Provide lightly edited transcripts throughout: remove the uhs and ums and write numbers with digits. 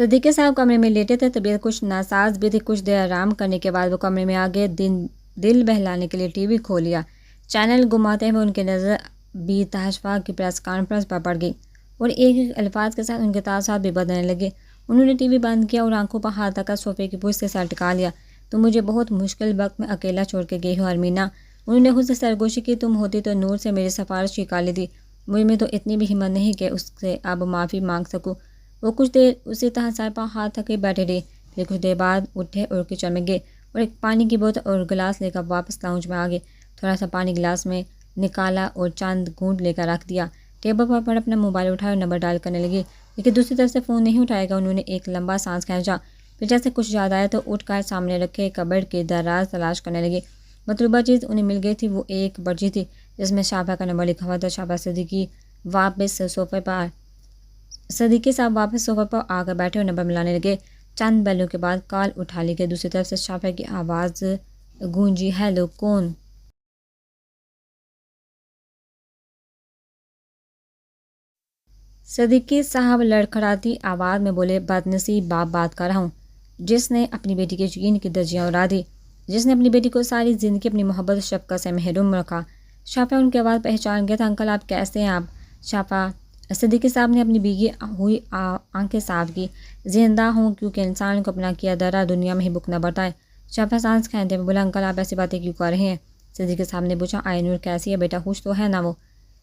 صدیقی صاحب کمرے میں لیٹے تھے، طبیعت کچھ ناساز بھی تھی۔ کچھ دیر آرام کرنے کے بعد وہ کمرے میں آگے دل بہلانے کے لیے ٹی وی کھول لیا۔ چینل گھماتے ہوئے ان کی نظر بی تحفہ کی پریس کانفرنس پر پڑ گئی اور ایک ایک الفاظ کے ساتھ ان کے تاثرات بھی بدلنے لگے۔ انہوں نے ٹی وی بند کیا اور آنکھوں پر ہاتھ رکھ کر صوفے کی پشت سے سر ٹکا لیا۔ تم مجھے بہت مشکل وقت میں اکیلا چھوڑ کے گئی ہو ارمینا۔ انہوں نے خود سے سرگوشی کی، تم ہوتی تو نور سے میری سفارش کی کر لیتی۔ مجھ میں تو اتنی بھی ہمت نہیں کہ اس سے اب معافی مانگ سکوں۔ وہ کچھ دیر اسی طرح سر پر ہاتھ رکھے بیٹھے رہے، پھر کچھ دیر بعد اٹھے اور کچن میں گئے اور ایک پانی کی بوتل اور گلاس لے کر واپس لاؤنج میں آ گئے۔ تھوڑا سا پانی گلاس میں نکالا اور چند گھونٹ لے کر رکھ دیا۔ ٹیبل پر اپنا موبائل اٹھایا اور نمبر ڈائل کرنے لگے، لیکن دوسری طرف سے فون نہیں اٹھائے گا۔ انہوں نے ایک لمبا سانس کھینچا، پھر جیسے کچھ یاد آیا تو اٹھ کر سامنے رکھے کبرڈ کے دراز تلاش کرنے لگے۔ مطلوبہ چیز انہیں مل گئی تھی، وہ ایک پرچی تھی جس میں شافعہ کا نمبر لکھا ہوا تھا۔ شافعہ صدیقی صدیقی صاحب واپس صوفے پر آ کر بیٹھے اور نمبر ملانے لگے۔ چند بیلوں کے بعد کال اٹھا لی گئی۔ دوسری طرف سے شافعہ کی آواز گونجی، ہیلو، کون؟ صدیقی صاحب لڑکھڑاتی آواز میں بولے، بدنصیب باپ بات کر رہا ہوں، جس نے اپنی بیٹی کے یقین کی دھجیاں اڑا دی، جس نے اپنی بیٹی کو ساری زندگی اپنی محبت و شفقت سے محروم رکھا۔ شافعہ ان کی آواز پہچان گیا تھا۔ انکل آپ کیسے ہیں آپ؟ شافعہ صدیقی صاحب نے اپنی بھیگی ہوئی آنکھیں صاف کی، زندہ ہوں کیونکہ انسان کو اپنا کیا درا دنیا میں ہی بکنا پڑتا ہے۔ شافعہ سانس کھینچتے ہوئے بولا، انکل آپ ایسی باتیں کیوں کر رہے ہیں؟ صدیقی صاحب نے پوچھا، آئے نور کیسی ہے بیٹا، خوش تو ہے نا وہ؟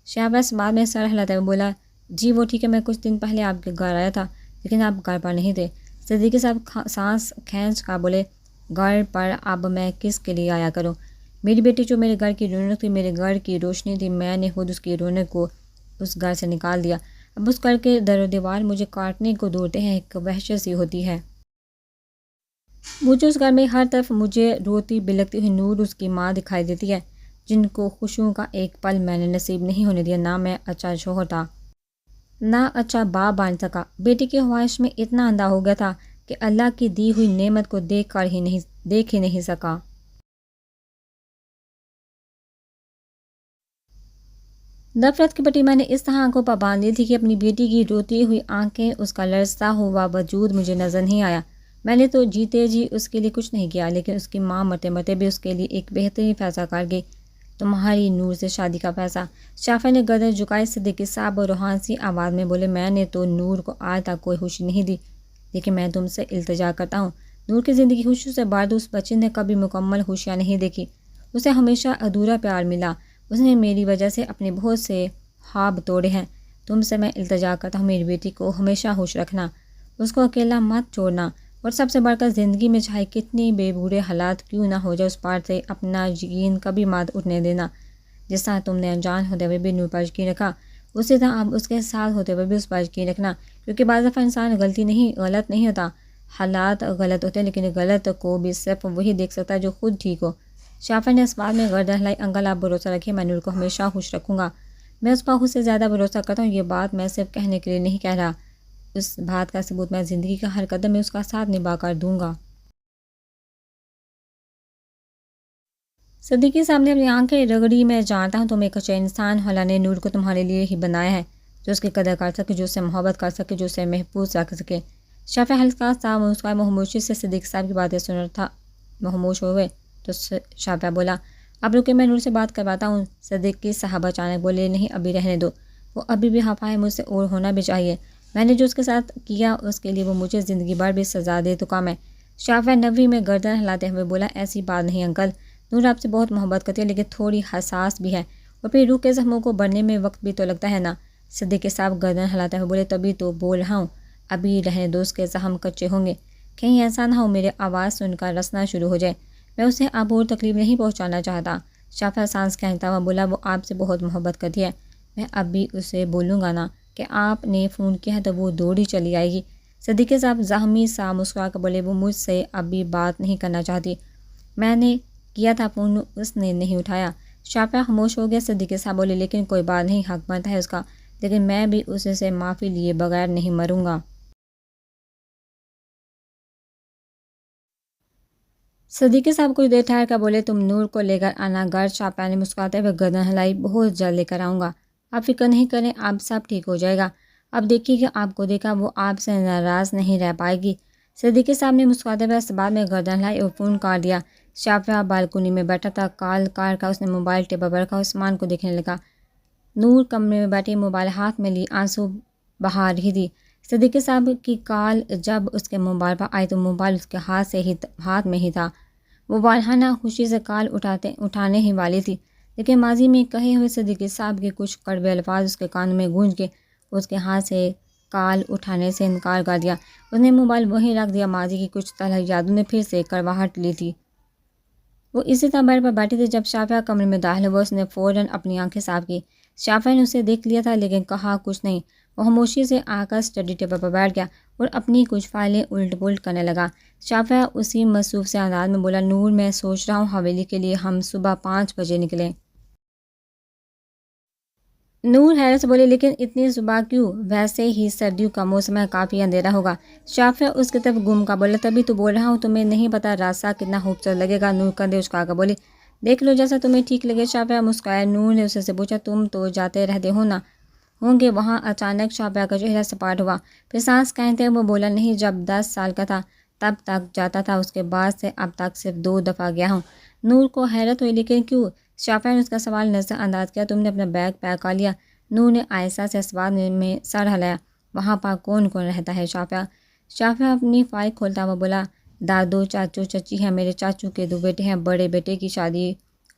شافعہ اس بات میں سر ہلاتے ہوئے بولا، جی وہ ٹھیک ہے، میں کچھ دن پہلے آپ کے گھر آیا تھا لیکن آپ گھر پر نہیں تھے۔ صدیقی صاحب سانس کھینچ کر بولے، گھر پر اب میں کس کے لیے آیا کروں؟ میری بیٹی جو میرے گھر کی رونق تھی، میرے گھر کی روشنی تھی، میں نے خود اس کی رونق کو اس گھر سے نکال دیا۔ اب اس گھر کے در و دیوار مجھے کاٹنے کو دوڑتے ہیں، ایک وحشت سی ہوتی ہے مجھے اس گھر میں۔ ہر طرف مجھے روتی بلکتی ہوئی نور اس کی ماں دکھائی دیتی ہے، جن کو خوشیوں کا ایک پل میں نے نصیب نہیں ہونے دیا۔ نہ میں اچھا شوہر تھا، نہ اچھا باپ بن سکا۔ بیٹی کی خواہش میں اتنا اندھا ہو گیا تھا کہ اللہ کی دی ہوئی نعمت کو دیکھ ہی نہیں سکا۔ نفرت کی پٹی میں نے اس طرح آنکھوں پر باندھ لی تھی کہ اپنی بیٹی کی روتی ہوئی آنکھیں، اس کا لرزتا ہوا وجود مجھے نظر نہیں آیا۔ میں نے تو جیتے جی اس کے لیے کچھ نہیں کیا، لیکن اس کی ماں مرتے مرتے بھی اس کے لیے ایک بہترین فیصلہ کر گئی، تمہاری نور سے شادی کا فیصلہ۔ شافعہ نے گردن جھکائی۔ صدیقی صاحب روحانی سی آواز میں بولے، میں نے تو نور کو آج تک کوئی خوشی نہیں دی، لیکن میں تم سے التجا کرتا ہوں، نور کی زندگی خوشیوں سے بھر دو۔ اس بچے نے کبھی مکمل خوشیاں نہیں دیکھی، اسے ہمیشہ ادھورا پیار ملا، اس نے میری وجہ سے اپنے بہت سے خواب توڑے ہیں۔ تم سے میں التجا کرتا ہوں، میری بیٹی کو ہمیشہ خوش رکھنا، اس کو اکیلا مت چھوڑنا، اور سب سے بڑھ کر زندگی میں چاہے کتنی بے برے حالات کیوں نہ ہو جائے، اس پر سے اپنا یقین کبھی مت اٹھنے دینا۔ جس طرح تم نے انجان ہوتے ہوئے بھی نور پر یقین رکھا، اسی طرح اب اس کے ساتھ ہوتے ہوئے بھی اس پر یقین رکھنا، کیونکہ بعض دفعہ انسان غلط نہیں ہوتا، حالات غلط ہوتے ہیں، لیکن غلط کو بھی صرف وہی دیکھ سکتا ہے جو خود ٹھیک ہو۔ شافعہ نے اس بات میں گردن ہلائی، انکل آپ بھروسہ رکھیں، میں نور کو ہمیشہ خوش رکھوں گا، میں اس پر خود سے زیادہ بھروسہ کرتا ہوں۔ یہ بات میں صرف کہنے کے لیے نہیں کہہ رہا، اس بات کا ثبوت میں زندگی کا ہر قدم میں اس کا ساتھ نبھا کر دوں گا۔ صدیقی صاحب نے اپنی آنکھیں رگڑی، میں جانتا ہوں تم ایک اچھا انسان ہو، اللہ نے نور کو تمہارے لیے ہی بنایا ہے، جو اس کی قدر کر سکے، جو اسے محبت کر سکے، جو اسے محفوظ رکھ سکے۔ شافعہ ہلکا سا مسکرائے، خاموشی سے صدیقی صاحب کی باتیں سن رہا تھا۔ خاموش ہوئے تو شافعہ بولا، اب رکے، میں نور سے بات کرواتا ہوں۔ صدیقی صاحب اچانک بولے، نہیں ابھی رہنے دو، وہ ابھی بھی خفا ہے مجھ سے، اور ہونا بھی چاہیے، میں نے جو اس کے ساتھ کیا اس کے لیے وہ مجھے زندگی بھر بھی سزا دے چکا ہے۔ شافعہ نوی میں گردن ہلاتے ہوئے بولا، ایسی بات نہیں انکل، نور آپ سے بہت محبت کرتی ہے، لیکن تھوڑی حساس بھی ہے، اور پھر روح کے زخموں کو بڑھنے میں وقت بھی تو لگتا ہے نا۔ صدیقی صاحب گردن ہلاتے ہوئے بولے، تبھی تو بول رہا ہوں، ابھی رہنے دو، اس کے زخم کچے ہوں گے، کہیں ایسا نہ ہو میرے آواز سن کر رسنا شروع ہو جائے، میں اسے اب اور تکلیف نہیں پہنچانا چاہتا۔ شافعہ سانس کھینچتا ہوا بولا، وہ آپ سے بہت محبت کرتی ہے، میں اب بھی اسے بولوں گا نا کہ آپ نے فون کیا ہے تو وہ دوڑی چلی آئے گی۔ صدیقی صاحب زخمی سا مسکرا کر بولے، وہ مجھ سے اب بھی بات نہیں کرنا چاہتی، میں نے کیا تھا فون، اس نے نہیں اٹھایا۔ شافعہ خاموش ہو گیا۔ صدیقی صاحب بولے، لیکن کوئی بات نہیں، حق بنتا ہے اس کا، لیکن میں بھی اس سے معافی لیے بغیر نہیں مروں گا۔ صدیقی صاحب کچھ دیر ٹھہر کر بولے، تم نور کو لے کر آنا گھر۔ شافعہ نے مسکراتے ہوئے گردن ہلائی، بہت جلد لے کر آؤں گا، آپ فکر نہیں کریں، اب سب ٹھیک ہو جائے گا۔ اب دیکھیے کہ آپ کو دیکھا وہ آپ سے ناراض نہیں رہ پائے گی۔ صدیقی صاحب نے مسکراتے ہوئے اس بات میں گردن ہلائی اور فون کاٹ دیا۔ شافعہ بالکنی میں بیٹھا تھا، کال کاٹ کا اس نے موبائل ٹیبل پر رکھا، عثمان کو دیکھنے لگا۔ نور کمرے میں بیٹھی موبائل ہاتھ میں لی آنسو بہا رہی تھی۔ صدیقی صاحب کی کال جب اس کے موبائل پر آئی تو موبائل اس کے ہاتھ میں ہی تھا۔ وہ والہانہ خوشی سے کال اٹھانے ہی والی تھی، لیکن ماضی میں کہے ہوئے صدیقی صاحب کے کچھ کڑوے الفاظ اس کے کانوں میں گونج کے اس کے ہاتھ سے کال اٹھانے سے انکار کر دیا۔ اس نے موبائل وہیں رکھ دیا۔ ماضی کی کچھ تلخ یادوں نے پھر سے کرواہٹ لی تھی۔ وہ اسی طرح بیڈ پر بیٹھی تھی جب شافعہ کمرے میں داخل ہوا۔ اس نے فوراً اپنی آنکھیں صاف کی۔ شافعہ نے اسے دیکھ لیا تھا لیکن کہا کچھ نہیں۔ وہ خاموشی سے آ کر اسٹڈی ٹیبل پر بیٹھ گیا اور اپنی کچھ فائلیں الٹ پلٹ کرنے لگا۔ شافعہ اسی مصروف سے انداز میں بولا، نور میں سوچ رہا ہوں حویلی کے لیے ہم صبح 5 بجے نکلیں۔ نور حیرت سے بولی، لیکن اتنی صبح کیوں؟ ویسے ہی سردیوں کا موسم ہے، کافی اندھیرا ہوگا۔ شافعہ اس کی طرف گم کا بولا، تبھی تو بول رہا ہوں تمہیں نہیں پتہ راستہ کتنا خوبصورت لگے گا۔ نور کندھے اچکا کر بولی، دیکھ لو جیسا تمہیں ٹھیک لگے۔ شافعہ مسکرایا۔ نور نے اسے سے پوچھا، تم تو جاتے رہتے ہو نا؟ ہوں گے وہاں۔ اچانک شافعہ کا چہرہ سپاٹ ہوا، پھر سانس کھینچتے وہ بولا، نہیں، جب 10 سال کا تھا تب تک جاتا تھا، اس کے بعد سے اب تک صرف 2 دفعہ گیا ہوں۔ نور کو حیرت ہوئی، لیکن کیوں؟ شافعہ نے اس کا سوال نظر انداز کیا، تم نے اپنا بیگ پیک کر لیا؟ نور نے آہستہ سے اس بات میں سر ہلایا۔ وہاں پر کون کون رہتا ہے شافعہ اپنی فائل کھولتا ہوا بولا، دادو، چاچو، چچی ہیں، میرے چاچو کے 2 بیٹے ہیں، بڑے بیٹے کی شادی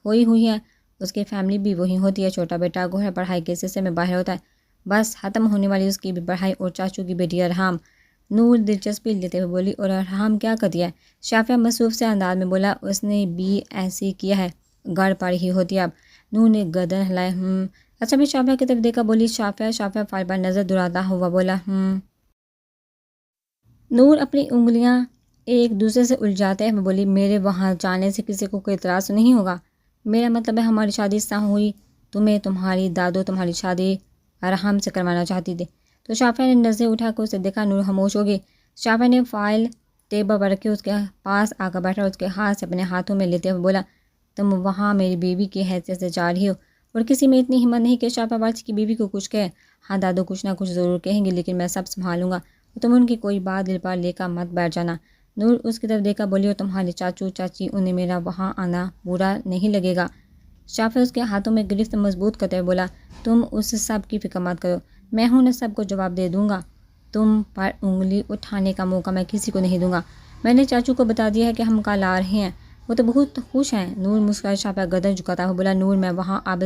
ہوئی ہے، اس کی فیملی بھی وہی ہوتی ہے، چھوٹا بیٹا گوہر پڑھائی کے سلسلے میں باہر ہوتا ہے، بس ختم ہونے والی اس کی بھی پڑھائی، اور چاچو کی بیٹی ارحام۔ نور دلچسپی لیتے ہوئے بولی، اور ارحام کیا کر دیا ہے؟ شافعہ مصروف سے انداز میں بولا، اس نے بھی ایسے کیا ہے، گھر پر ہی ہوتی ہے اب۔ نور نے گردن ہلائے، اچھا۔ میں شافعہ کی طرف دیکھا، بولی، شافعہ فائل پر نظر دوڑاتا ہوا بولا، نور اپنی انگلیاں ایک دوسرے سے الجھاتے ہوئے بولی، میرے وہاں جانے سے کسی کو کوئی اعتراض تو نہیں ہوگا؟ میرا مطلب ہے ہماری شادی اس طرح ہوئی، تمہیں تمہاری دادو تمہاری شادی ارحام سے کروانا چاہتی تھی۔ تو شافعہ نے نظریں اٹھا کر اسے دیکھا۔ نور خاموش ہو گئی۔ شافعہ نے فائل ٹیبل پر رکھی، اس کے پاس آ کر بیٹھا اور اس کے ہاتھ سے اپنے ہاتھوں میں لیتے ہوئے بولا، تم وہاں میری بیوی کی حیثیت سے جا رہی ہو، اور کسی میں اتنی ہمت نہیں کہ شافعہ باورچی کی بیوی کو کچھ کہے۔ ہاں دادو کچھ نہ کچھ ضرور کہیں گے، لیکن میں سب سنبھالوں گا، اور تم ان کی کوئی بات دل پر لے کر مت بیٹھ جانا۔ نور اس کی طرف دیکھا، بولی، اور تمہارے چاچو چاچی، انہیں میرا وہاں آنا برا نہیں لگے گا؟ شافعہ اس کے ہاتھوں میں گرفت مضبوط کرتے ہوئے بولا، تم اس سب کی فکر مت کرو، میں ہوں نہ، سب کو جواب دے دوں گا، تم پر انگلی اٹھانے کا موقع میں کسی کو نہیں دوں گا۔ میں نے چاچو کو بتا دیا ہے کہ ہم کل آ رہے ہیں، وہ تو بہت خوش ہیں۔ نور مسکرائے۔ شافعہ گردن جھکاتا ہوا بولا، نور میں وہاں اب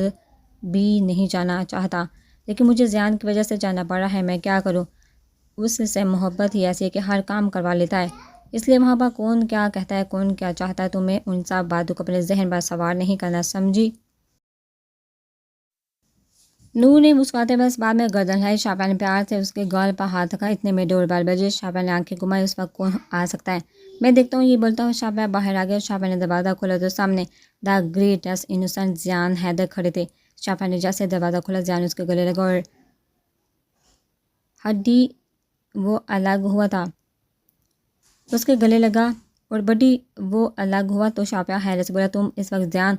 بھی نہیں جانا چاہتا، لیکن مجھے زیان کی وجہ سے جانا پڑ رہا ہے، میں کیا کروں؟ اس سے محبت ہی ایسی ہے کہ ہر کام کروا لیتا ہے، اس لیے وہاں پر کون کیا کہتا ہے، کون کیا چاہتا ہے، تمہیں ان سب باتوں کو اپنے ذہن پر سوار نہیں کرنا، سمجھی؟ نور نے مسکراتے ہوئے اس بات میں گردن ہلائی۔ شافعہ نے پیار سے اس کے گال پر ہاتھ رکھا، اتنے میں ڈور بیل بجے۔ شافعہ نے آنکھیں گھمائی، اس وقت کون آ سکتا ہے؟ میں دیکھتا ہوں، یہ بولتا ہوں شافعہ باہر آ گیا۔ شافعہ نے دروازہ کھولا تو سامنے the greatest innocent Zayan Haider کھڑے تھے۔ شافعہ نے جیسے دروازہ کھولا، زیان اس کے گلے لگا اور ہڈی وہ الگ ہوا تھا، اس کے گلے لگا اور بڈی وہ الگ ہوا تو شافعہ حیرت سے بولا، تم اس وقت زیان؟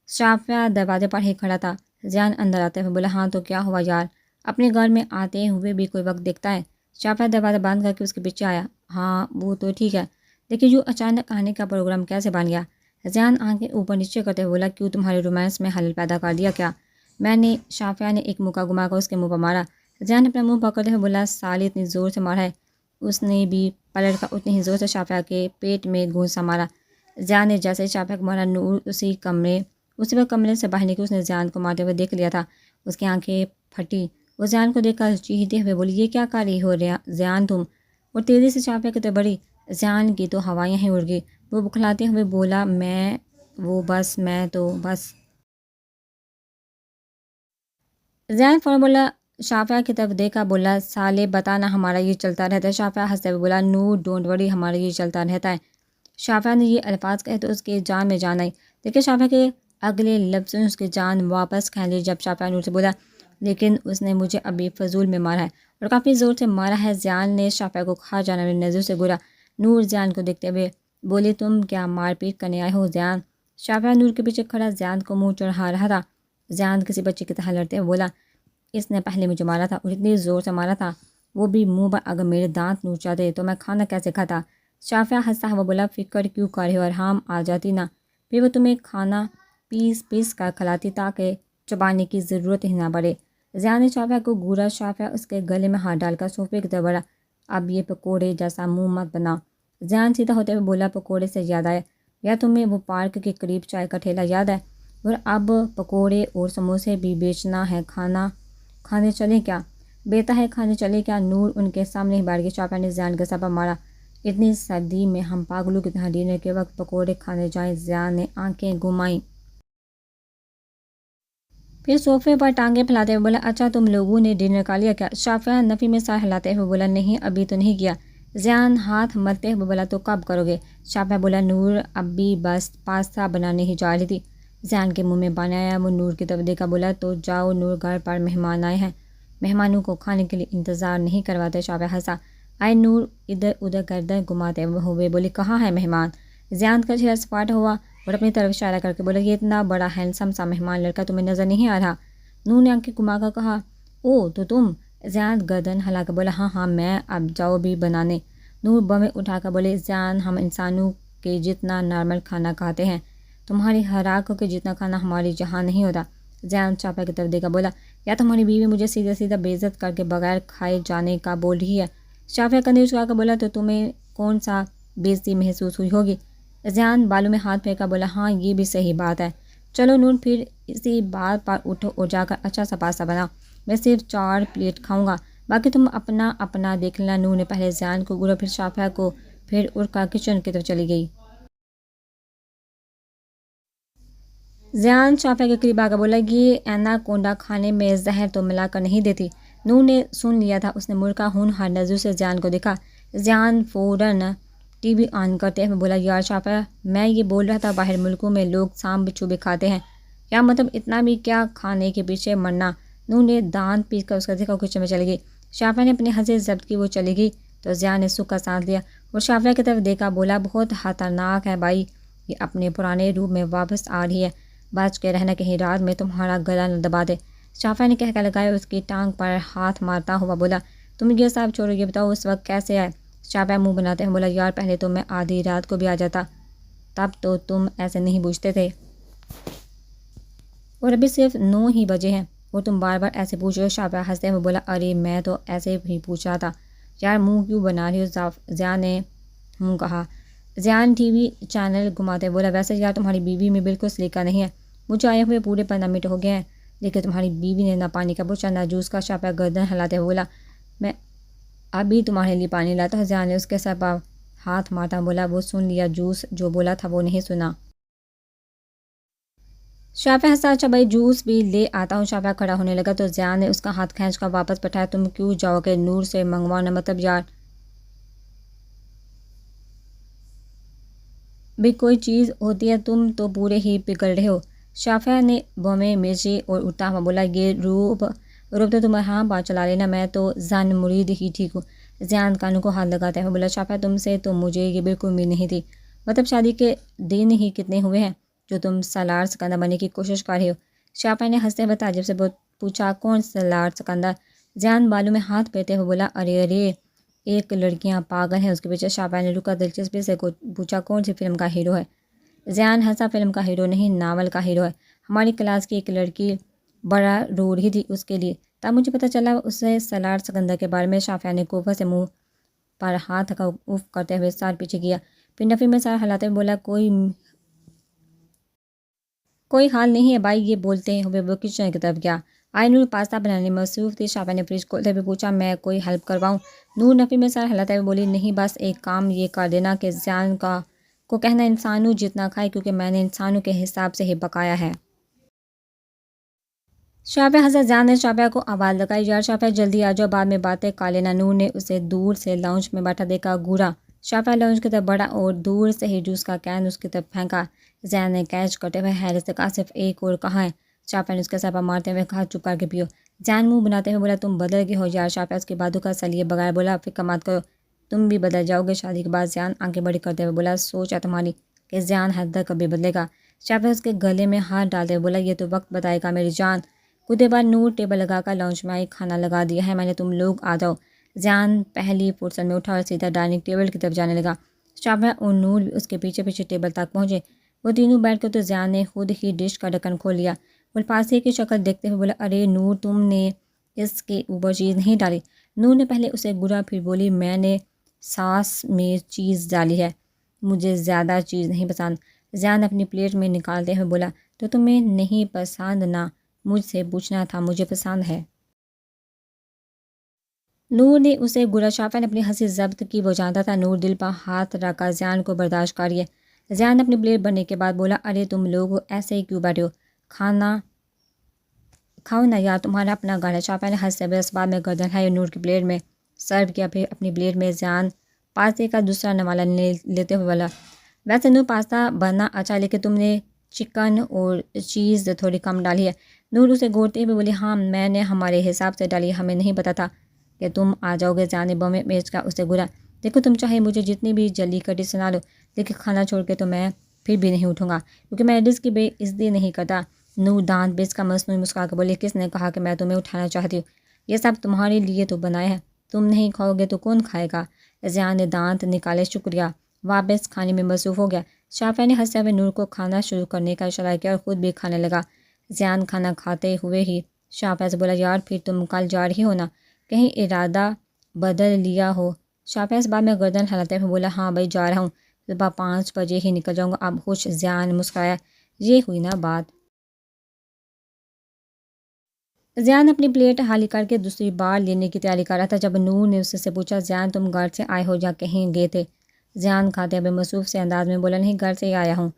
شافعہ دروازے پر ہی کھڑا تھا۔ زیان اندر آتے ہوئے بولا، ہاں تو کیا ہوا یار، اپنے گھر میں آتے ہوئے بھی کوئی وقت دیکھتا ہے؟ شافعہ دروازہ بند کر کے اس کے پیچھے آیا، ہاں وہ تو ٹھیک ہے، لیکن یوں اچانک آنے کا پروگرام کیسے بن گیا؟ زیان آنکھیں اوپر نیچے کرتے ہوئے بولا، کیوں تمہارے رومانس میں خلل پیدا کر دیا کیا میں نے؟ شافعہ نے ایک مکہ گھما کر اس کے منہ پر مارا۔ زیان نے اپنا منہ پکڑتے ہوئے بولا، سالی اتنی زور سے مارا ہے؟ اس نے بھی پلٹ کر اتنی ہی زور سے شافعہ کے پیٹ میں گھونسا مارا۔ زیان نے جیسے شافعہ کو مارا، نور اسی وقت کمرے سے باہر نکلی۔ اس نے زیان کو مارتے ہوئے دیکھ لیا تھا، اس کی آنکھیں پھٹی، وہ زیان کو دیکھ کر چیختے ہوئے بولی، یہ کیا کر رہی ہو زیان تم؟ اور تیزی سے شافعہ کی طرف بڑھی۔ زیان کی تو ہوائیں ہی اڑ گئی، وہ بکھلاتے ہوئے بولا، میں تو بس۔ زیان فوراً بولا، شافعہ کی طرف دیکھا، بولا، سالے بتانا، ہمارا یہ چلتا رہتا ہے۔ شافعہ ہنستے ہوئے بولا، نور ڈونٹ وری، ہمارا یہ چلتا رہتا ہے۔ شافعہ نے یہ الفاظ کہے تو اس کی جان میں جان آئی، لیکن شافعہ کے اگلے لفظوں نے اس کی جان واپس کھینچ لی۔ جب شافعہ نور سے بولا، لیکن اس نے مجھے ابھی فضول میں مارا ہے، اور کافی زور سے مارا ہے۔ زیان نے شافعہ کو کھا جانے والی نظروں سے گھورا۔ نور زیان کو دیکھتے ہوئے بولی، تم کیا مار پیٹ کرنے آئے ہو زیان؟ شافعہ نور کے پیچھے کھڑا زیان کو منہ چڑھا رہا تھا۔ زیان کسی بچے کی طرح لڑتے ہوئے بولا، اس نے پہلے مجھے مارا تھا اور اتنی زور سے مارا تھا، وہ بھی منہ پر، اگر میرے دانت نوچ جاتے تو میں کھانا کیسے کھاتا؟ شافعہ ہنسا ہوا بولا فکر کیوں کر رہے ہو، ارحام آ جاتی نا، پھر وہ تمہیں کھانا پیس پیس کر کھلاتی تاکہ چبانے کی ضرورت ہی نہ پڑے۔ ضیاء نے شافعہ کو گورا، شافعہ اس کے گلے میں ہاتھ ڈال کر صوفے کی طرف بڑھا۔ اب یہ پکوڑے جیسا منہ مت بنا۔ ضیاء سیدھا ہوتے ہوئے بولا پکوڑے سے یاد آیا، یا تمہیں وہ پارک کے قریب چائے کا ٹھیلا یاد ہے؟ اور اب پکوڑے اور سموسے بھی بیچنا ہے، کھانے چلیں کیا؟ بیٹا ہے کھانے چلے کیا؟ نور ان کے سامنے ہی بیٹھ گئی۔ شافعہ نے ضیاء کے سر پر مارا۔ اتنی سردی میں ہم پاگلوں کی طرح ڈنر کے وقت پکوڑے کھانے جائیں؟ ضیاء نے آنکھیں گھمائیں، پھر صوفے پر ٹانگیں پھیلاتے ہوئے بولا اچھا تم لوگوں نے ڈنر کر لیا کیا؟ شافعہ نفی میں سر ہلاتے ہوئے بولا نہیں ابھی تو نہیں کیا۔ ضیاء ہاتھ ملتے ہوئے بولا تو کب کرو گے؟ شافعہ بولا نور اب بھی بس پاستا بنانے ہی جا رہی تھی۔ ضیاء کے منہ میں پانی آیا، وہ نور کی طرف دیکھا، بولا تو جاؤ نور، گھر پر مہمان آئے ہیں، مہمانوں کو کھانے کے لیے انتظار نہیں کرواتے۔ شافعہ ہنسا۔ آئے نور ادھر ادھر گردن گھماتے ہوئے بولی کہاں ہے مہمان؟ ضیاء کا چہرہ سپاٹ ہوا اور اپنی طرف اشارہ کر کے بولا یہ اتنا بڑا ہینڈسم سا مہمان لڑکا تمہیں نظر نہیں آ رہا؟ نور نے آنکھیں گھما کر کہا او تو تم؟ ضیاء گردن ہلا کر بولا ہاں میں، اب جاؤ بھی بنانے۔ نور بمیں اٹھا کر بولے ضیاء ہم انسانوں کے جتنا نارمل کھانا کھاتے ہیں، تمہاری حراکوں کے جتنا کھانا ہماری جہاں نہیں ہوتا۔ ضیاء شافعہ کی طرف دیکھا، بولا یا تمہاری بیوی مجھے سیدھا سیدھا بے عزت کر کے بغیر کھائے جانے کا بول رہی ہے؟ شافعہ کندھے اچکا کر بولا تو تمہیں کون سا بے عزتی محسوس ہوئی ہوگی؟ ضیاء بالوں میں ہاتھ پھیر کر بولا ہاں یہ بھی صحیح بات ہے، چلو نور پھر اسی بات پر اٹھو اور جا کر اچھا سا پاستا بنا، میں صرف 4 پلیٹ کھاؤں گا، باقی تم اپنا اپنا دیکھ لینا۔ نور نے پہلے ضیاء کو گورا پھر شافعہ کو، پھر اٹھ کر کچن کی طرف چلی گئی۔ ضیاء شافعہ کے قریب آ کر بولا یہ اینا کونڈا کھانے میں زہر تو ملا کر نہیں دیتی؟ نور نے سن لیا تھا، اس نے مڑ کر ہونہار نظروں سے ضیاء کو دیکھا۔ ضیاء فوراً ٹی وی آن کرتے ہوئے بولا یار شافعہ میں یہ بول رہا تھا باہر ملکوں میں لوگ سانپ بچھو بھی کھاتے ہیں، کیا مطلب اتنا بھی کیا کھانے کے پیچھے مرنا؟ نور نے دانت پیس کر اس کا دیکھا، کچن میں چلی گئی۔ شافعہ نے اپنی ہنسی ضبط کی، وہ چلی گئی تو ضیاء نے سکھ کا سانس لیا اور شافعہ کی طرف دیکھا، بولا بہت خطرناک ہے بھائی، یہ اپنے پرانے روپ میں واپس آ رہی ہے، بچ کے رہنا کہیں رات میں تمہارا گلا نہ دبا دے۔ شافعہ نے کہہ لگایا، اس کی ٹانگ پر ہاتھ مارتا ہوا بولا تم یہ سب چھوڑو، یہ بتاؤ اس وقت کیسے آئے؟ شافعہ منہ بناتے ہوئے بولا یار پہلے تو میں آدھی رات کو بھی آ جاتا، تب تو تم ایسے نہیں پوچھتے تھے، اور ابھی صرف 9 ہی بجے ہیں اور تم بار بار ایسے پوچھ رہے ہو۔ شافعہ ہنستے ہوئے بولا ارے میں تو ایسے ہی پوچھ رہا تھا یار، منہ کیوں بنا رہی ہو؟ ضیاء نے کہا۔ ضیاء ٹی وی چینل گھماتے بولا ویسے یار تمہاری بیوی میں بالکل سلیقہ نہیں ہے، مجھے آئے ہوئے پورے 15 منٹ ہو گئے ہیں لیکن تمہاری بیوی نے نہ پانی کا پوچھا نہ جوس کا۔ شافعہ گردن ہلاتے ہوئے بولا میں ابھی تمہارے لیے پانی لاتا ہوں۔ ضیاء نے اس کے سر پر ہاتھ مارتا بولا وہ سن لیا، جوس جو بولا تھا وہ نہیں سنا۔ شافعہ ہنسا، اچھا بھائی جوس بھی لے آتا ہوں۔ شافعہ کھڑا ہونے لگا تو ضیاء نے اس کا ہاتھ کھینچ کر واپس بٹھایا، تم کیوں جاؤ گے؟ نور سے منگوانا، مطلب یار بھی کوئی چیز ہوتی ہے، تم تو پورے ہی پگھل رہے ہو۔ شافعہ نے بومیں میچی اور اٹھتا ہوا بولا یہ روب تو تم ہاں بات چلا لینا، میں تو زن مرید ہی ٹھیک ہوں۔ ضیاء کانوں کو ہاتھ لگاتے ہوئے بولا شافعہ تم سے تو مجھے یہ بالکل امید نہیں تھی، مطلب شادی کے دن ہی کتنے ہوئے ہیں جو تم سالار سکندر بننے کی کوشش کر رہے ہو؟ شافعہ نے ہنستے ہوئے تعجب سے پوچھا کون سالار سکندر؟ ضیاء بالوں میں ہاتھ پھیرتے ہوئے بولا ارے ایک لڑکیاں پاگل ہیں اس کے پیچھے۔ شافعہ نے رکا دلچسپی سے پوچھا کون سی فلم کا ہیرو ہے؟ ضیاء ہنسا، فلم کا ہیرو نہیں ناول کا ہیرو ہے، ہماری کلاس کی ایک لڑکی بڑا رو رہی تھی اس کے لیے، تب مجھے پتہ چلا اسے سالار سکندر کے بارے میں۔ شافعہ نے کوفہ سے منہ پر ہاتھ کا اف کرتے ہوئے سر پیچھے کیا، پھر نفی میں سر ہلاتے ہوئے بولا کوئی حال نہیں ہے بھائی، یہ بولتے ہوئے وہ کچن کی طرف گیا۔ آئے نور پاستا بنانے میں مصروف تھی۔ شافعہ نے فریج کھولتے ہوئے پوچھا میں کوئی ہیلپ کرواؤں؟ نور نفی میں سر ہلاتے ہوئے بولی نہیں، بس ایک کام یہ کر دینا کہ ضیاء کو کہنا انسانوں جتنا کھائے کیونکہ میں نے انسانوں کے حساب سے ہی پکایا ہے۔ شافعہ ہنسا۔ ضیاء نے شافعہ کو آواز لگائی یار شافعہ جلدی آ جاؤ، بعد میں باتیں کر لینا۔ نور نے اسے دور سے لاؤنج میں بیٹھا دیکھا، گورا۔ شافعہ لاؤنج کی طرف بڑھا اور دور سے ہی جوس کا کین اس کی طرف پھینکا۔ ضیاء نے کیچ کرتے ہوئے حیرت سے کہا صرف ایک اور کہاں ہے؟ شافعہ نے اس کے سر پر مارتے ہوئے کہا چپ کر کے پیو۔ ضیاء منہ بناتے ہوئے بولا تم بدل گئے ہو یار۔ شافعہ اس کی باتوں کا سلیے بغیر بولا فکر مت کرو، تم بھی بدل جاؤ گے شادی کے بعد۔ ضیاء آنکھیں بڑی کرتے ہوئے بولا سوچ ہے تمہاری کہ ضیاء حیدر کبھی بدلے گا؟ شافعہ اس کے گلے میں ہاتھ ڈالتے ہوئے بولا یہ تو وقت بتائے گا میری جان۔ کچھ دیر بعد نور ٹیبل لگا کر لانچ میں آئی، کھانا لگا دیا ہے میں نے، تم لوگ آ جاؤ۔ زیان پہلی فرصت میں اٹھا اور سیدھا ڈائننگ ٹیبل کی طرف جانے لگا۔ شافعہ اور نور بھی اس کے پیچھے پیچھے ٹیبل تک پہنچے۔ وہ تینوں بیٹھ کر تو زیان نے خود ہی ڈش کا ڈھکن کھول لیا۔ الفاظ کی شکل دیکھتے ہوئے بولا، ارے نور، تم نے اس کے اوپر چیز نہیں ڈالی؟ نور نے پہلے اسے گرا، پھر بولی، میں نے ساس میں چیز ڈالی ہے، مجھے زیادہ چیز نہیں پسند۔ زیان اپنی پلیٹ میں نکالتے ہوئے بولا، تو تمہیں نہیں پسند نا؟ مجھ سے پوچھنا تھا، مجھے پسند ہے۔ نور نے اسے گرا۔ شافعہ نے اپنی ہنسی ضبط کی، وہ جانتا تھا نور دل پر ہاتھ رکھ کر زیان کو برداشت کریے۔ زیان اپنی پلیٹ بھرنے کے بعد بولا، ارے تم لوگ ایسے ہی کیوں بیٹھے ہو؟ کھانا کھاؤ نا یار، تمہارا اپنا گھر ہے۔ شافعہ نے ہنستے ہوئے اس بات میں گردن ہلائی اور نور کی پلیٹ میں سرو کیا، پھر اپنی پلیٹ میں زیان پاستے کا دوسرا نوالا لیتے ہوئے بولا، ویسے نور پاستا بننا اچھا، لیکن تم نے چکن اور چیز تھوڑی کم ڈالی ہے۔ نور اسے گھورتے ہوئے بولی، ہاں میں نے ہمارے حساب سے ڈالی، ہمیں نہیں پتا تھا کہ تم آ جاؤ گے۔ زیان نے بم بیچ کر اسے گرا، دیکھو تم چاہے مجھے جتنی بھی جلی کٹی سنا لو، لیکن کھانا چھوڑ کے تو میں پھر بھی نہیں اٹھوں گا، کیونکہ میں ڈش کی بے عزتی نہیں کرتا۔ نور دانت بیچ کر مصنوعی مسکرا کے بولے، کس نے کہا کہ میں تمہیں اٹھانا چاہتی ہوں؟ یہ سب تمہارے لیے تو بنایا ہے، تم نہیں کھاؤ گے تو کون کھائے گا؟ زیان نے دانت نکالے، شکریہ، واپس کھانے میں مصروف ہو گیا۔ شافعہ نے ہنستے ہوئے نور کو کھانا شروع کرنے کا اشارہ کیا اور خود بھی کھانے لگا۔ زیان کھانا کھاتے ہوئے ہی شافعہ سے بولا، یار پھر تم کل جا رہی ہو نا؟ کہیں ارادہ بدل لیا ہو؟ شافعہ اس بات میں گردن ہلاتے ہوئے بولا، ہاں بھائی جا رہا ہوں، صبح 5 بجے ہی نکل جاؤں گا۔ اب خوش؟ زیان مسکرایا، یہ ہوئی نا بات۔ زیان اپنی پلیٹ خالی کر کے دوسری بار لینے کی تیاری کر رہا تھا جب نور نے اس سے پوچھا، زیان تم گھر سے آئے ہو یا کہیں گئے تھے؟ زیان کھاتے ہوئے مصروف سے انداز میں بولا، نہیں گھر سے ہی آیا ہوں،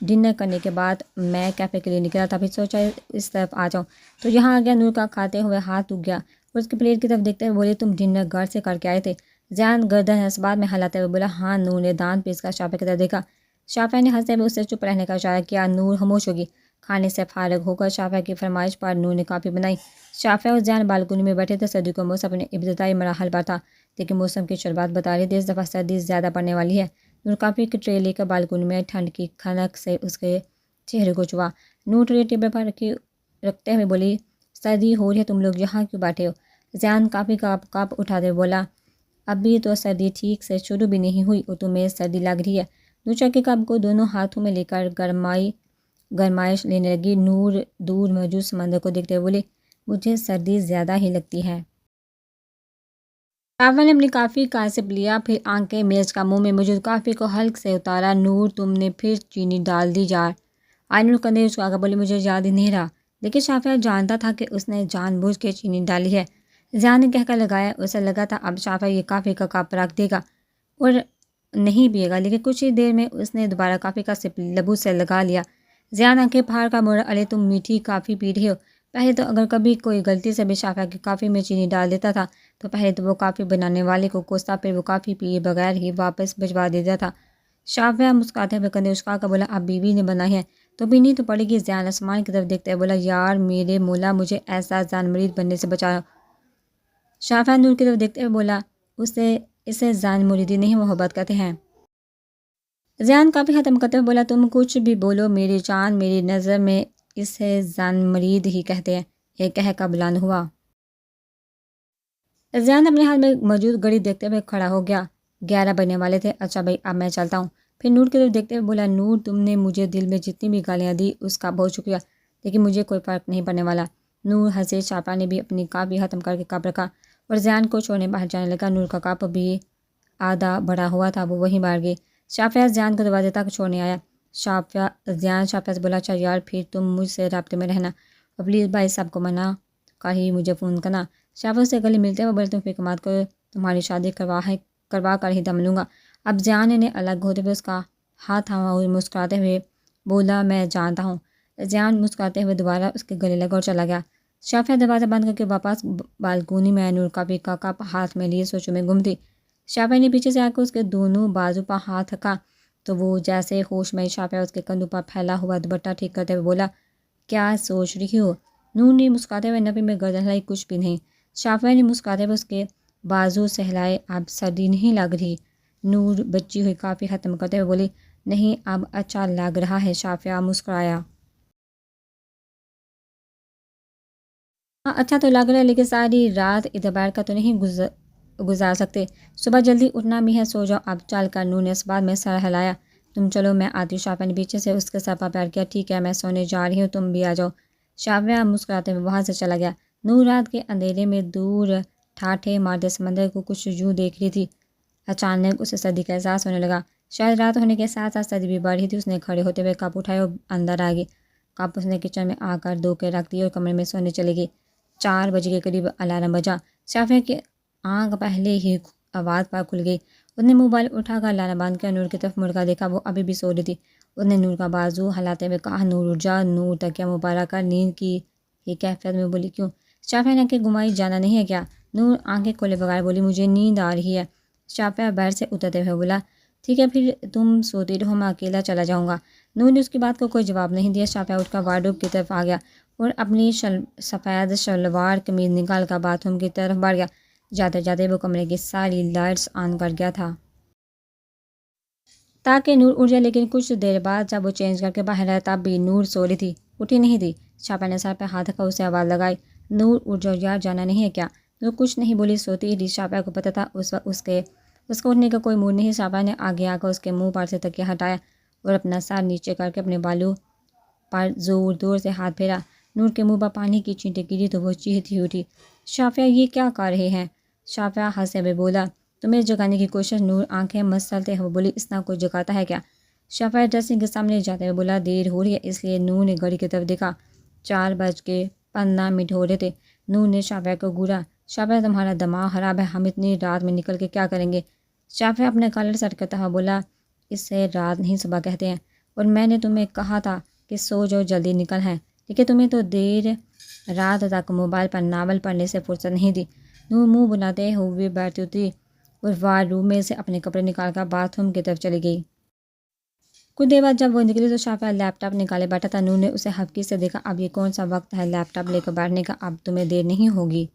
ڈنر کرنے کے بعد میں کیفے کے لیے نکلا تھا، پھر سوچا اس طرف آ جاؤں تو یہاں آ گیا۔ نور کا کھاتے ہوئے ہاتھ رک گیا اور اس کی پلیٹ کی طرف دیکھتے ہوئے بولے، تم ڈنر گھر سے کر کے آئے تھے؟ زیان گردن اس بات میں ہلاتے ہوئے بولا، ہاں۔ نور نے دانت پیس کر شافعہ کی طرف دیکھا۔ شافعہ نے ہنستے ہوئے اس سے چپ رہنے کا اشارہ کیا۔ نور خاموش ہوگی۔ کھانے سے فارغ ہو کر شافعہ کی فرمائش پر نور نے کافی بنائی۔ شافعہ اور زیان بالکنی میں بیٹھے تھے۔ سردی کا موسم اپنے ابتدائی مراحل پر تھا، لیکن موسم کی شروعات بتا رہی تھی اس دفعہ سردی زیادہ پڑنے والی ہے۔ نور کافی کی ٹرے لے کر بالکنی میں ٹھنڈ کی کھنک سے اس کے چہرے کو چھوا۔ نور ٹرے ٹیبل پر رکھتے ہوئے بولی، سردی ہو رہی ہے، تم لوگ یہاں کیوں بیٹھے ہو؟ زیان کافی کا کپ اٹھاتے ہوئے بولا، ابھی تو سردی ٹھیک سے شروع بھی نہیں ہوئی اور تمہیں سردی لگ رہی ہے۔ نور چائے کے کپ کو دونوں ہاتھوں میں لے کر گرمائش لینے لگی۔ نور دور موجود سمندر کو دیکھتے ہوئے بولے، مجھے سردی زیادہ ہی لگتی ہے۔ شافعہ نے اپنی کافی کا سپ لیا، پھر آنکھیں میز کا منہ میں موجود کافی کو حلق سے اتارا۔ نور، تم نے پھر چینی ڈال دی یار۔ نور کندھے اچکا کر بولی، مجھے یاد ہی نہیں رہا، لیکن شافعہ جانتا تھا کہ اس نے جان بوجھ کے چینی ڈالی ہے۔ زیان نے کہہ کر لگایا، اسے لگا تھا اب شافعہ یہ کافی کا کپ رکھ دے گا اور نہیں پیے گا، لیکن کچھ ہی دیر میں اس نے دوبارہ کافی کا سپ لبو سے لگا لیا۔ زیان آنکھیں پھاڑ کر بولا، ارے تم میٹھی کافی پی رہی ہو۔ پہلے تو اگر کبھی کوئی غلطی سے بھی شافعہ کی کافی میں چینی ڈال دیتا تھا تو پہلے تو وہ کافی بنانے والے کو کوستا، پھر وہ کافی پیے بغیر ہی واپس بھجوا دیتا تھا۔ شافعہ مسکراتے ہوئے کندھے اچکا کر بولا، اب بیوی نے بنائی ہے تو پینی تو پڑے گی۔ زیان آسمان کی طرف دیکھتے ہوئے بولا، یار میرے مولا، مجھے ایسا زن مرید بننے سے بچاؤ۔ شافعہ نور کی طرف دیکھتے ہوئے بولا، اسے زن مریدی نہیں محبت کہتے ہیں۔ زیان کافی ختم کرتے ہوئے بولا، تم کچھ بھی بولو میری جان، میری نظر میں اسے زن مرید ہی کہتے ہیں۔ یہ کہہ کر بلند ہوا۔ زیان اپنے ہاتھ میں موجود گھڑی دیکھتے ہوئے کھڑا ہو گیا۔ 11 بجنے والے تھے۔ اچھا بھائی اب میں چلتا ہوں۔ پھر نور کی طرف دیکھتے ہوئے بولا، نور تم نے مجھے دل میں جتنی بھی گالیاں دی اس کا بہت شکریہ، لیکن مجھے کوئی فرق نہیں پڑنے والا۔ نور ہنسے۔ شافعہ نے بھی اپنی کافی ختم کر کے کپ رکھا اور زیان کو چھوڑنے باہر جانے لگا۔ نور کا کپ بھی آدھا بڑا ہوا تھا، وہ وہیں باہر گئی۔ شافعہ زیان کو دروازے تک چھوڑنے آیا۔ زیان شافعہ سے بولا، اچھا یار پھر تم مجھ سے رابطے میں رہنا اور پلیز بھائی سب کو منع کر ہی مجھے فون کرنا۔ شافعہ سے گلے ملتے ہوئے بولے، تم فکر مت کرو، تمہاری شادی کروا کر ہی دم لوں گا۔ اب زیان نے الگ ہوتے ہوئے اس کا ہاتھ تھاما اور مسکراتے ہوئے بولا، میں جانتا ہوں۔ زیان مسکراتے ہوئے دوبارہ اس کے گلے لگا اور چلا گیا۔ شافعہ دروازہ بند کر کے واپس بالکونی میں نور کافی کا کپ ہاتھ میں لیے سوچوں میں گم تھی۔ شافعہ نے پیچھے سے آ کر اس کے دونوں بازو پر ہاتھ رکھا تو وہ جیسے ہوش میں۔ شافعہ اس کے کندھوں پر پھیلا ہوا دوپٹہ ٹھیک کرتے ہوئے بولا، کیا سوچ رہی ہو؟ نور نے مسکراتے ہوئے نفی میں گردن ہلائی، کچھ بھی نہیں۔ شافعہ نے مسکراتے ہوئے اس کے بازو سے ہلائے، اب سردی نہیں لگ رہی؟ نور بچی ہوئی کافی ختم کرتے ہوئے بولی، نہیں اب اچھا لگ رہا ہے۔ شافعہ مسکرایا۔ ہاں اچھا تو لگ رہا ہے، لیکن ساری رات ادھر بیٹھ کر تو نہیں گزار سکتے، صبح جلدی اٹھنا بھی ہے، سو جاؤ اب چل کر۔ نور نے اس بات میں سر ہلایا۔ تم چلو میں آتی ہوں۔ شافیہ نے پیچھے سے اس کے سر پر پیار کیا۔ ٹھیک ہے میں سونے جا رہی ہوں، تم بھی آ جاؤ۔ شافیہ مسکراتے ہوئے وہاں سے چلا گیا۔ نور رات کے اندھیرے میں دور ٹھاٹھے مارتے سمندر کو کچھ یوں دیکھ رہی تھی۔ اچانک اسے سردی کا احساس ہونے لگا، شاید رات ہونے کے ساتھ ساتھ سردی بھی بڑھ رہی تھی۔ اس نے کھڑے ہوتے ہوئے کپ اٹھایا اور اندر آ گئی۔ کپ اس نے کچن میں آ کر دھو کے رکھ دی اور کمرے میں سونے چلی گئی۔ 4 بجے کے قریب الارم بجا۔ شافیہ کی آنکھ پہلے ہی آواز پر کھل گئی۔ اس نے موبائل اٹھا کر الارم بند کیا، نور کی طرف مڑ کر دیکھا، وہ ابھی بھی سو رہی تھی۔ اس نے نور کا بازو ہلاتے ہوئے کہا، نور اٹھ جا۔ نور تکیہ مبارک کر نیند کی ہی کیفیت میں بولی، کیوں؟ شافیہ نے کہ گمائی جانا نہیں ہے کیا؟ نور آنکھیں کھولے بغیر بولی، مجھے نیند آ رہی ہے۔ شافیہ بیڈ سے اترتے ہوئے بولا، ٹھیک ہے پھر تم سوتی رہو، میں اکیلا چلا جاؤں گا۔ نور نے اس کی بات کو کوئی جواب نہیں دیا۔ شافیہ اٹھ کر وارڈروب کی طرف آ گیا اور اپنی سفید شلوار قمیض نکال کر باتھ روم کی طرف بڑھ گیا۔ جاتے جاتے وہ کمرے کی ساری لائٹس آن کر گیا تھا تاکہ نور اٹھ جائے، لیکن کچھ دیر بعد جب وہ چینج کر کے باہر آیا تب بھی نور سو رہی تھی، اٹھی نہیں تھی۔ شافیہ نے سر پہ ہاتھ رکھا، اسے آواز لگائی، نور اٹھ جاؤ یار، جانا نہیں ہے کیا؟ نور کچھ نہیں بولی، سوتی ہی رہی۔ شافیہ کو پتہ تھا اس وقت اس کو اٹھنے کا کوئی موڈ نہیں۔ شافیہ نے آگے آ کر اس کے منہ پر سے تکیہ ہٹایا اور اپنا سر نیچے کر کے اپنے بالوں پر زور سے ہاتھ پھیرا۔ نور کے منہ پر پانی کی چھینٹیں گری تو وہ چیختی اٹھی، شافیہ یہ کیا کر رہے ہیں؟ شافیہ ہنستے ہوئے بولا، تمہیں جگانے کی کوشش۔ نور آنکھیں مسلتے ہوئے بولی، اس طرح کوئی جگاتا ہے کیا؟ شافیہ ڈریسنگ کے سامنے جاتے ہوئے بولا، دیر ہو رہی ہے اس لیے۔ نور نے گھڑی کی طرف دیکھا، 4:15 ہو رہے تھے۔ نور نے شافیہ کو گھورا، شافیہ تمہارا دماغ خراب ہے، ہم اتنی رات میں نکل کے کیا کریں گے؟ شافیہ اپنے کالر سیٹ کرتا ہوا بولا، اس سے رات نہیں صبح کہتے ہیں، اور میں نے تمہیں کہا تھا کہ سو جاؤ، جلدی نکل ہیں، لیکن تمہیں تو دیر رات تک موبائل پر ناول پڑھنے سے فرصت نہیں دی۔ نور منہ بناتے ہوئے بیٹھی اتری اور وارڈ روم میں سے اپنے کپڑے نکال کر باتھ روم کی طرف چلی گئی۔ کچھ دیر بعد جب وہ نکلی تو شافیہ لیپ ٹاپ نکالے بیٹھا تھا۔ نور نے اسے ہفکی سے دیکھا، اب یہ کون سا وقت ہے لیپ ٹاپ لے کر بیٹھنے کا، اب تمہیں دیر نہیں ہوگی؟